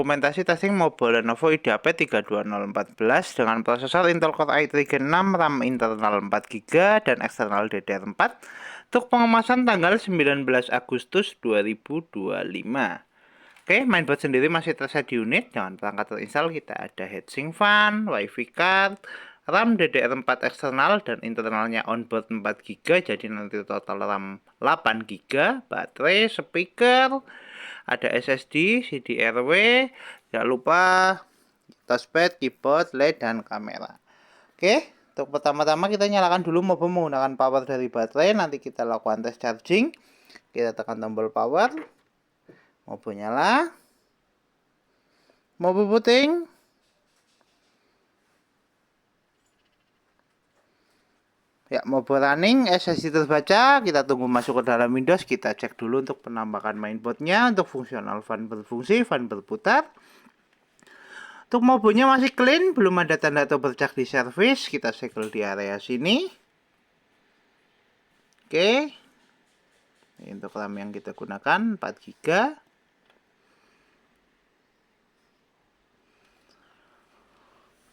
dokumentasi testing mobile Lenovo IdeaPad 32014 dengan prosesor Intel Core i3 Gen 6, RAM internal 4GB dan eksternal DDR4 untuk pengemasan tanggal 19 Agustus 2025. Oke, mainboard sendiri masih tersedia di unit. Dengan perangkat terinstall kita ada heatsink fan, WiFi card, RAM DDR4 eksternal dan internalnya onboard 4GB, jadi nanti total RAM 8GB, baterai, speaker, ada SSD, CD-RW, jangan lupa touchpad, keyboard, LED, dan kamera. Oke, untuk pertama-tama kita nyalakan dulu mobile menggunakan power dari baterai. Nanti kita lakukan tes charging. Kita tekan tombol power, mobile nyala, mobile booting. Ya, mobile running, SSD terbaca. Kita tunggu masuk ke dalam Windows. Kita cek dulu untuk penampakan mainboardnya. Untuk fungsional fan berfungsi, fan berputar. Untuk mobile masih clean, belum ada tanda atau bercak di servis. Kita segel di area sini. Oke. Ini untuk RAM yang kita gunakan 4GB.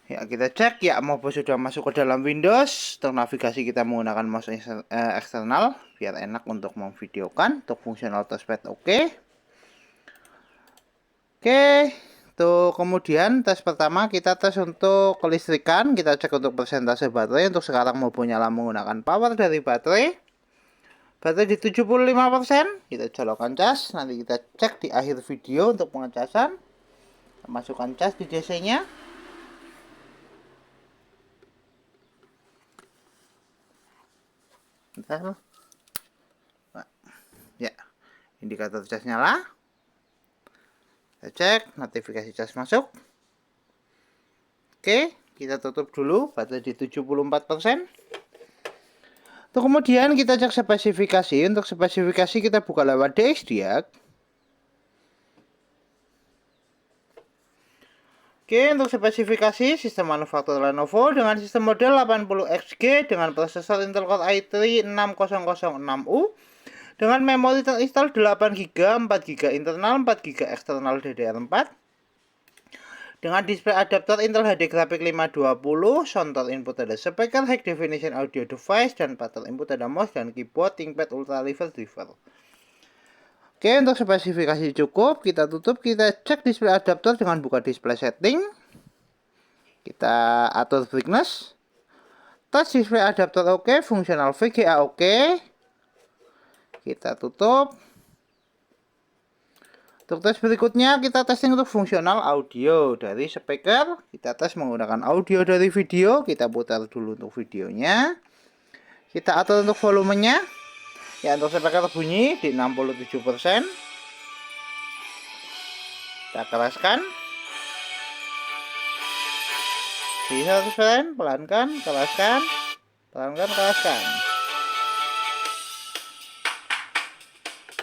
Ya, kita cek ya mobile sudah masuk ke dalam Windows. Untuk navigasi kita menggunakan mouse eksternal biar enak untuk memvideokan. Untuk fungsional touchpad oke. Oke, tuh kemudian tes pertama kita tes untuk kelistrikan. Kita cek untuk persentase baterai. Untuk sekarang mobile nyala menggunakan power dari baterai. Baterai di 75%. Kita colokkan cas. Nanti kita cek di akhir video untuk pengecasan. Kita masukkan cas di DC-nya. Bentar. Ya, indikator cas nyala. Kita cek notifikasi cas masuk. Oke, kita tutup dulu. Baterai di 74%. Untuk kemudian kita cek spesifikasi. Untuk spesifikasi kita buka lewat DXDiag. Oke, untuk spesifikasi sistem manufaktur Lenovo dengan sistem model 80XG dengan prosesor Intel Core i3 6006U dengan memori terinstall 8GB, 4GB internal, 4GB eksternal DDR4 dengan display adaptor Intel HD Graphics 520, sound input ada speaker, high definition audio device, dan pattern input ada mouse dan keyboard, ThinkPad Ultra Reverse Driver. Oke, untuk spesifikasi cukup, kita tutup, kita cek display adaptor dengan buka display setting. Kita atur brightness. Touch display adaptor oke, fungsional VGA oke. Kita tutup. Untuk tes berikutnya, kita testing untuk fungsional audio dari speaker. Kita tes menggunakan audio dari video. Kita putar dulu untuk videonya. Kita atur untuk volumenya. Ya, untuk speaker bunyi di 67%. Kita keraskan. Di 100%, pelankan, keraskan. Pelankan, keraskan.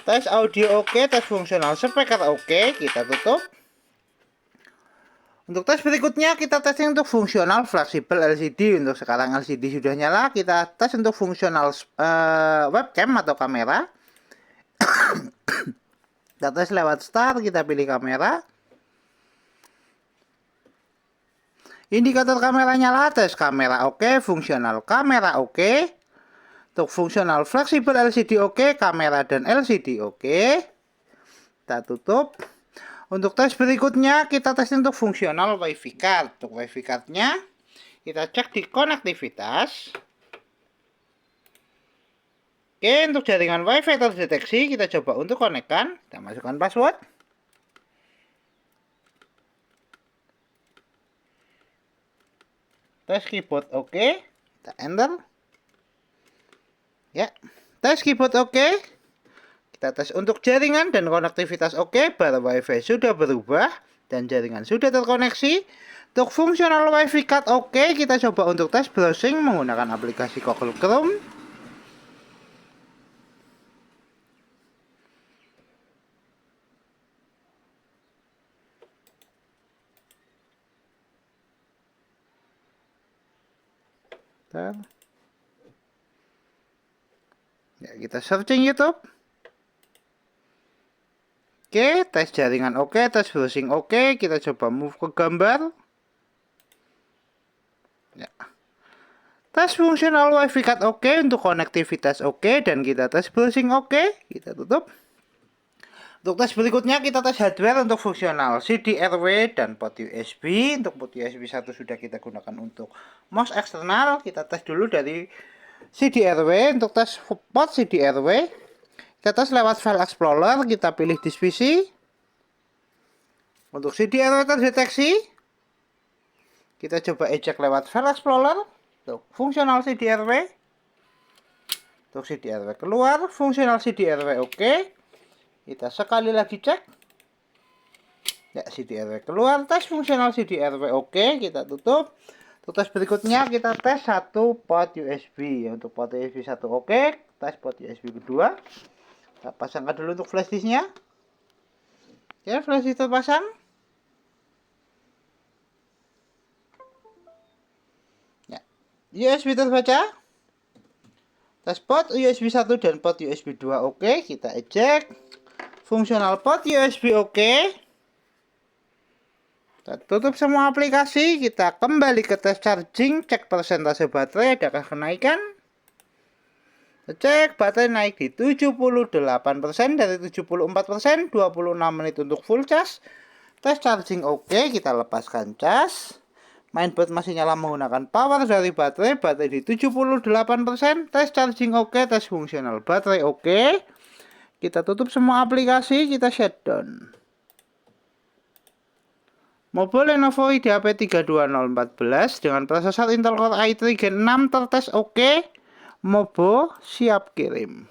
Tes audio oke, tes fungsional speaker oke. Kita tutup. Untuk tes berikutnya kita testing untuk fungsional fleksibel LCD. Untuk sekarang LCD sudah nyala. Kita tes untuk fungsional webcam atau kamera. Kita tes lewat start. Kita pilih kamera. Indikator kamera nyala. Tes kamera oke. Fungsional kamera oke. Untuk fungsional fleksibel LCD oke. Kamera dan LCD oke. Kita tutup. Untuk tes berikutnya kita tes untuk fungsional WiFi card. Untuk WiFi cardnya kita cek di konektivitas. Oke, untuk jaringan WiFi terdeteksi kita coba untuk konekkan. Kita masukkan password. Tes keyboard oke. Kita enter. Ya, tes keyboard oke. Kita tes untuk jaringan dan konektivitas oke, bar WiFi sudah berubah dan jaringan sudah terkoneksi. Untuk fungsional WiFi card oke, kita coba untuk tes browsing menggunakan aplikasi Google Chrome. Ya, kita searching YouTube. oke, tes jaringan oke, tes browsing oke. Kita coba move ke gambar. Ya. Tes fungsional wifi card oke, untuk konektivitas oke, dan kita tes browsing oke. Kita tutup. Untuk tes berikutnya kita tes hardware untuk fungsional CD RW dan port USB. Untuk port USB 1 sudah kita gunakan untuk mouse eksternal. Kita tes dulu dari CD RW. Untuk tes port CD RW, kita tes lewat file explorer. Kita pilih disk PC. Untuk CD RW terdeteksi, kita coba eject lewat file explorer. Untuk fungsional CD RW, untuk CD RW keluar, fungsional CD RW oke. Kita sekali lagi cek. Ya, CD RW keluar, tes fungsional CD RW oke. Kita tutup. Untuk tes berikutnya kita tes satu port USB. Untuk port USB 1 oke. Tes port USB kedua. Kita pasangkan dulu untuk flash disknya. Ya, flash disk terpasang. USB terbaca. Tes port USB 1 dan port USB 2 oke. Kita eject. Fungsional port USB oke. Kita tutup semua aplikasi. Kita kembali ke tes charging. Cek persentase baterai, adakah kenaikan. Cek baterai naik di 78% dari 74%. 26 menit untuk full charge. Tes charging oke. Kita lepaskan cas. Mainboard masih nyala menggunakan power dari baterai. Baterai di 78%. Tes charging oke. Tes fungsional baterai oke. Kita tutup semua aplikasi. Kita shutdown. Mobile Lenovo IdeaPad 32014 dengan prosesor Intel Core i3 Gen 6 tertes oke. Mobo siap kirim.